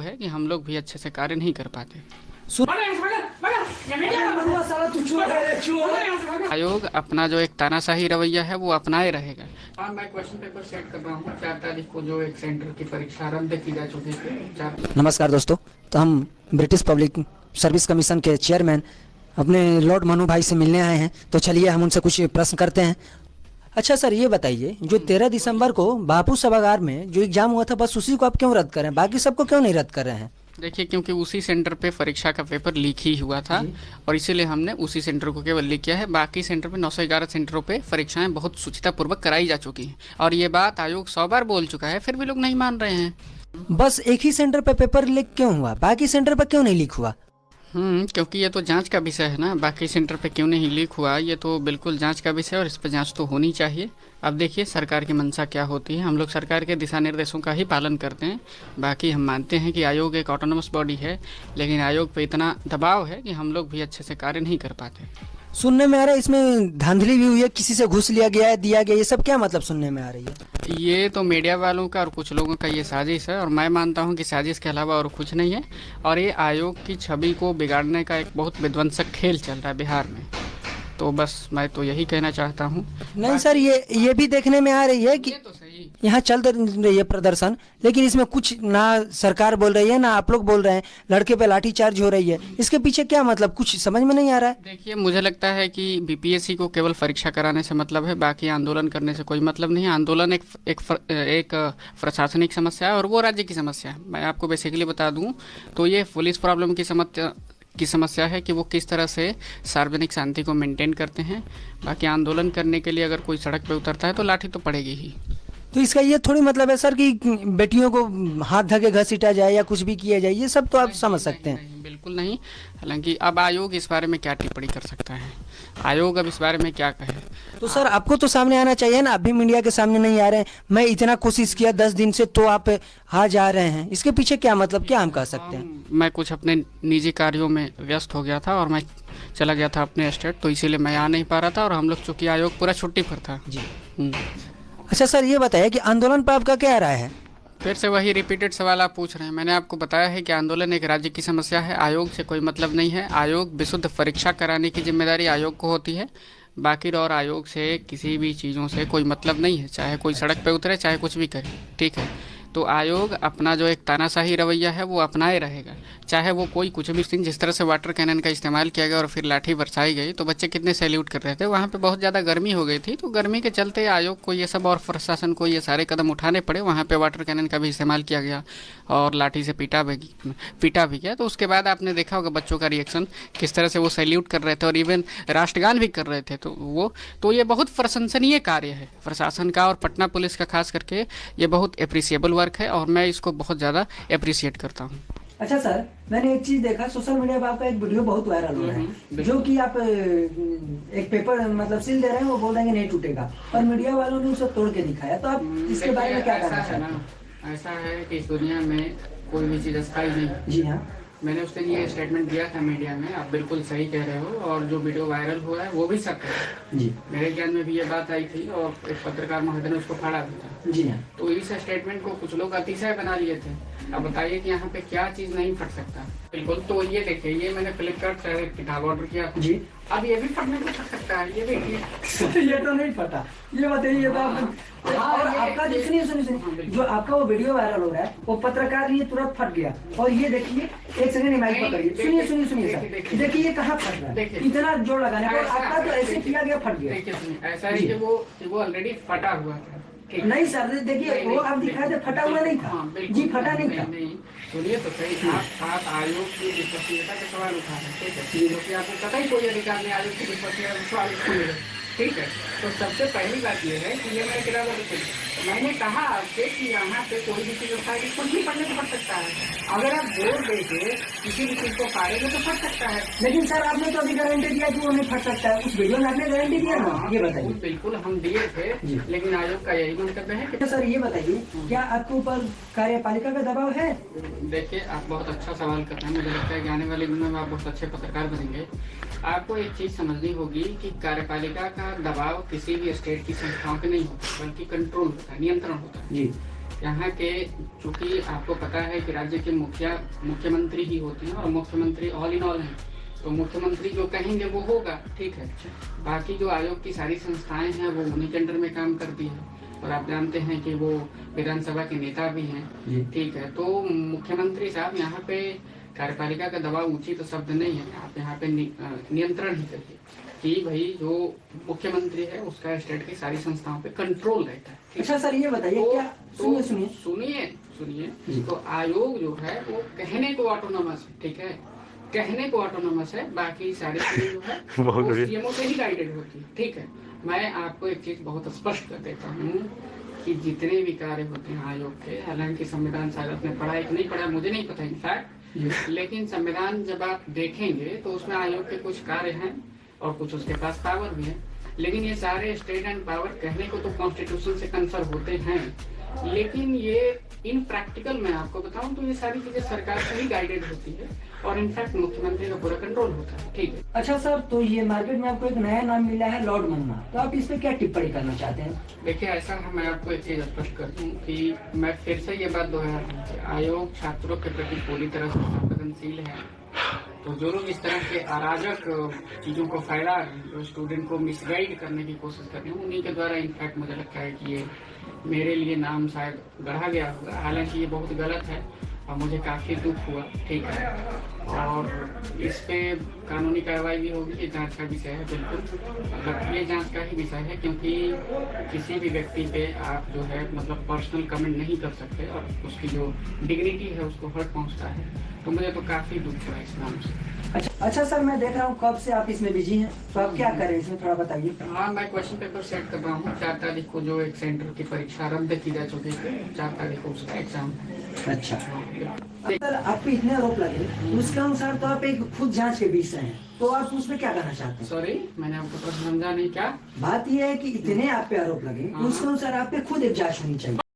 है कि हम लोग भी अच्छे से कार्य नहीं कर पाते। आयोग अपना जो एक तानाशाही रवैया है वो अपनाए रहेगा। हाँ, मैं क्वेश्चन पेपर सेट कर रहा हूँ। 4 तारीख को जो एक सेंटर की परीक्षा आरंभ की जा चुकी थी। नमस्कार दोस्तों, तो हम ब्रिटिश पब्लिक सर्विस कमीशन के चेयरमैन अपने लॉर्ड मनु भाई से मिलने आए हैं। तो चलिए हम उनसे कुछ प्रश्न करते हैं। अच्छा सर, ये बताइए, जो 13 दिसंबर को बापू सभागार में जो एग्जाम हुआ था, बस उसी को आप क्यों रद्द कर रहे हैं, बाकी सबको क्यों नहीं रद्द कर रहे हैं? देखिए, क्योंकि उसी सेंटर पे परीक्षा का पेपर लीक ही हुआ था और इसीलिए हमने उसी सेंटर को केवल लीक किया है। बाकी सेंटर पे 911 सेंटरों पे परीक्षाएं बहुत सुचितापूर्वक कराई जा चुकी हैं और ये बात आयोग 100 बार बोल चुका है, फिर भी लोग नहीं मान रहे हैं। बस एक ही सेंटर पे पेपर लीक क्यों हुआ, बाकी सेंटर पर क्यों नहीं लीक हुआ? क्योंकि ये तो जांच का विषय है ना। बाकी सेंटर पे क्यों नहीं लीक हुआ, ये तो बिल्कुल जांच का विषय है और इस पर जांच तो होनी चाहिए। अब देखिए सरकार की मंशा क्या होती है। हम लोग सरकार के दिशा निर्देशों का ही पालन करते हैं। बाकी हम मानते हैं कि आयोग एक ऑटोनमस बॉडी है, लेकिन आयोग पे इतना दबाव है कि हम लोग भी अच्छे से कार्य नहीं कर पाते। सुनने में आ रहा है इसमें धांधली भी हुई है, किसी से घूस लिया गया है, दिया गया, ये सब क्या मतलब सुनने में आ रही है? ये तो मीडिया वालों का और कुछ लोगों का ये साजिश है और मैं मानता हूँ कि साजिश के अलावा और कुछ नहीं है। और ये आयोग की छवि को बिगाड़ने का एक बहुत विध्वंसक खेल चल रहा है बिहार में। तो बस मैं तो यही कहना चाहता हूँ। नहीं सर, ये भी देखने में आ रही है कि तो सही यहाँ चल रही है प्रदर्शन, लेकिन इसमें कुछ ना सरकार बोल रही है ना आप लोग बोल रहे हैं, लड़के पे लाठीचार्ज हो रही है। इसके पीछे क्या मतलब, कुछ समझ में नहीं आ रहा है। देखिए, मुझे लगता है कि बीपीएससी को केवल परीक्षा कराने से मतलब है, बाकी आंदोलन करने से कोई मतलब नहीं है। आंदोलन एक प्रशासनिक समस्या है और वो राज्य की समस्या है। मैं आपको बेसिकली बता दूं तो ये पुलिस प्रॉब्लम की समस्या है कि वो किस तरह से सार्वजनिक शांति को मेंटेन करते हैं। बाकी आंदोलन करने के लिए अगर कोई सड़क पे उतरता है तो लाठी तो पड़ेगी ही। तो इसका ये थोड़ी मतलब है सर कि बेटियों को हाथ धके घसीटा जाए या कुछ भी किया जाए, ये सब तो आप समझ सकते हैं। नहीं, बिल्कुल नहीं। हालांकि अब आयोग इस बारे में क्या टिप्पणी कर सकता है, आयोग अब इस बारे में क्या कहे। तो सर आपको तो सामने आना चाहिए ना, अभी मीडिया के सामने नहीं आ रहे हैं। मैं इतना कोशिश किया 10 दिन से, तो आप आ जा रहे हैं। इसके पीछे क्या मतलब, क्या हम कह सकते हैं? मैं कुछ अपने निजी कार्यों में व्यस्त हो गया था और मैं चला गया था अपने स्टेट, तो इसीलिए मैं आ नहीं पा रहा था और हम लोग चूँकि आयोग पूरा छुट्टी पर था जी। हम्म। अच्छा सर, ये बताइए कि आंदोलन पर आपका क्या राय है? फिर से वही रिपीटेड सवाल आप पूछ रहे हैं। मैंने आपको बताया है कि आंदोलन एक राज्य की समस्या है, आयोग से कोई मतलब नहीं है। आयोग विशुद्ध परीक्षा कराने की जिम्मेदारी आयोग को होती है। बाकी और आयोग से किसी भी चीज़ों से कोई मतलब नहीं है, चाहे कोई सड़क पे उतरे, चाहे कुछ भी करे, ठीक है। तो आयोग अपना जो एक तानाशाही रवैया है वो अपनाए रहेगा, चाहे वो कोई कुछ भी। जिस तरह से वाटर कैनन का इस्तेमाल किया गया और फिर लाठी बरसाई गई तो बच्चे कितने सैल्यूट कर रहे थे। वहाँ पे बहुत ज़्यादा गर्मी हो गई थी, तो गर्मी के चलते आयोग को ये सब और प्रशासन को ये सारे कदम उठाने पड़े। वहाँ पे वाटर कैनन का भी इस्तेमाल किया गया और लाठी से पीटा भी गया। तो उसके बाद आपने देखा होगा बच्चों का रिएक्शन, किस तरह से वो सैल्यूट कर रहे थे और इवन राष्ट्रगान भी कर रहे थे। तो ये बहुत प्रशंसनीय कार्य है प्रशासन का और पटना पुलिस का, खास करके ये बहुत अप्रिसिएबल वर्क है और मैं इसको बहुत ज़्यादा अप्रिशिएट करता हूँ। अच्छा सर, मैंने एक चीज देखा सोशल मीडिया पे, आपका एक वीडियो बहुत वायरल हो रहा है, जो कि आप एक पेपर मतलब सील दे रहे हैं, वो बोल रहे हैं नहीं टूटेगा, और मीडिया वालों ने उसे तोड़ के दिखाया। तो आप इसके बारे में क्या कहना चाहते हैं? ऐसा है कि इस दुनिया में कोई भी चीज़ स्थायी नहीं। जी हाँ, मैंने उस दिन ये स्टेटमेंट दिया था मीडिया में, आप बिल्कुल सही कह रहे हो और जो वीडियो वायरल हुआ है वो भी सच है जी। मेरे ज्ञान में भी ये बात आई थी और एक पत्रकार महोदय ने उसको फाड़ा भी था। जी हाँ। तो इस स्टेटमेंट को कुछ लोग अतिशय बना लिए थे। अब बताइए कि यहाँ पे क्या चीज़ नहीं फट सकता। बिल्कुल, तो ये देखिए, ये मैंने फ्लिपकार्ट से किताब ऑर्डर किया था जी। अब ये भी फटने को फट सकता है, ये देखिए। ये तो नहीं फटा, ये बताइए। ये तो और आपका सुनिए, जो आपका वो वीडियो वायरल हो रहा है वो पत्रकार लिए तुरंत फट गया, और ये देखिए, एक सेकंड इमेज पकड़िए, सुनिए सर, देखिए ये कहाँ फट रहा है, इतना जोर लगाने पर आपका तो ऐसे किया गया फट गया। देखिए, ऐसा है कि वो ऑलरेडी फटा हुआ था। नहीं सर, देखिए वो आप दिखाए थे फटा हुआ नहीं था। जी, फटा नहीं था। सुनिए तो सही, आप आयोग की विश्वसनीयता के सवाल उठा रहे हैं, ठीक है, क्योंकि आपको पता ही कोई अधिकार नहीं आयोग की विश्वसनीयता के सवाल उठाने, ठीक है। तो सबसे पहली बात ये है कि ये मैंने किताब मैंने कहा आपसे कि यहाँ पे कोई भी चीज़ होता है कि कुछ भी पढ़ने को पढ़ सकता है। अगर आप जोर देके किसी भी चीज़ को फाड़ेंगे तो फट सकता है। लेकिन सर आपने तो अभी गारंटी दिया कि वो नहीं फट सकता है, उस वीडियो में आपने गारंटी दिया ना, ये बताइए। बिल्कुल हम दिए थे, लेकिन आयोग का यही मंतव्य है कि सर ये बताइए, क्या आपके ऊपर कार्यपालिका का दबाव है? देखिए, आप बहुत अच्छा सवाल कर रहे हैं। मुझे लगता है कि आने वाले दिनों में आप बहुत अच्छे पत्रकार बनेंगे। आपको एक चीज़ समझनी होगी कि कार्यपालिका का दबाव किसी भी स्टेट की संस्थाओं पे नहीं होता, बल्कि कंट्रोल होता है, नियंत्रण होता है। जी। यहाँ के, चूंकि आपको पता है कि राज्य के मुख्यमंत्री ही होते हैं और मुख्यमंत्री ऑल इन ऑल हैं, तो मुख्यमंत्री जो कहेंगे वो होगा, ठीक है। बाकी जो आयोग की सारी संस्थाएं हैं वो उन्हीं के अंडर में काम करती है, और आप जानते हैं कि वो विधानसभा के नेता भी हैं, ठीक है। तो मुख्यमंत्री साहब यहाँ पे, कार्यपालिका का दबाव ऊंची तो शब्द नहीं है, आप यहाँ पे नियंत्रण ही करिए कि भाई जो मुख्यमंत्री है उसका स्टेट की सारी संस्थाओं पे कंट्रोल रहता है। अच्छा सर ये बताइए, क्या सुनिए तो आयोग जो है वो कहने को ऑटोनोमस है, ठीक है, कहने को ऑटोनोमस है, बाकी सारी चीजें जो है वो सीएमओ से ही गाइडेड होती है, ठीक है। मैं आपको एक चीज बहुत स्पष्ट कर देता हूँ कि जितने भी कार्य होते हैं आयोग के, हालांकि संविधान शायद आपने पढ़ा है कि नहीं पढ़ा मुझे नहीं पता इनफैक्ट, लेकिन संविधान जब आप देखेंगे तो उसमें आयोग के कुछ कार्य हैं और कुछ उसके पास पावर भी है, लेकिन ये सारे स्टेट एंड पावर कहने को तो कॉन्स्टिट्यूशन से कंफर होते हैं, लेकिन ये इन प्रैक्टिकल मैं आपको बताऊं तो ये सारी चीजें सरकार से ही गाइडेड होती है और इनफैक्ट मुख्यमंत्री का पूरा कंट्रोल होता है, ठीक है। अच्छा सर, तो ये मार्केट में आपको एक नया नाम मिला है लॉर्ड मन्ना, तो आप इस पे क्या टिप्पणी करना चाहते हैं? देखिए ऐसा है, मैं आपको एक चीज स्पष्ट कर दूं कि मैं फिर से ये बात दोहरा रहा हूं, आयोग छात्रों के प्रति पूरी तरह से संवेदनशील है, तो जो लोग इस तरह के अराजक चीजों को फैला रहे हैं, जो स्टूडेंट को मिसगाइड करने की कोशिश कर रहे हैं, उन्हीं के द्वारा इनफैक्ट मुझे लगता है कि ये मेरे लिए नाम शायद गढ़ा गया होगा, हालांकि ये बहुत गलत है और मुझे काफ़ी दुख हुआ, ठीक है। और इस पे कानूनी कार्रवाई भी होगी, ये जांच का विषय है, बिल्कुल मतलब ये जांच का ही विषय है, क्योंकि किसी भी व्यक्ति पे आप जो है मतलब पर्सनल कमेंट नहीं कर सकते और उसकी जो डिग्निटी है उसको हर्ट पहुंचता है, तो मुझे तो काफ़ी दुख हुआ इस नाम से। अच्छा सर, मैं देख रहा हूँ कब से आप इसमें बिजी हैं, तो आप क्या कर रहे हैं इसमें थोड़ा बताइए। हाँ, मैं क्वेश्चन पेपर सेट कर रहा हूँ, 4 तारीख को जो एक सेंटर की परीक्षा रद्द की जा चुकी थी, 4 तारीख को उसका एग्जाम। अच्छा सर, आप पे इतने आरोप लगे, उसके अनुसार तो आप एक खुद जांच के बीच हैं, तो आप उसमें क्या कहना चाहते हैं? सॉरी, मैंने आपको प्रश्न समझा नहीं। क्या बात यह है कि इतने आप पे आरोप लगे, उसके अनुसार आप पे खुद एक जांच होनी चाहिए।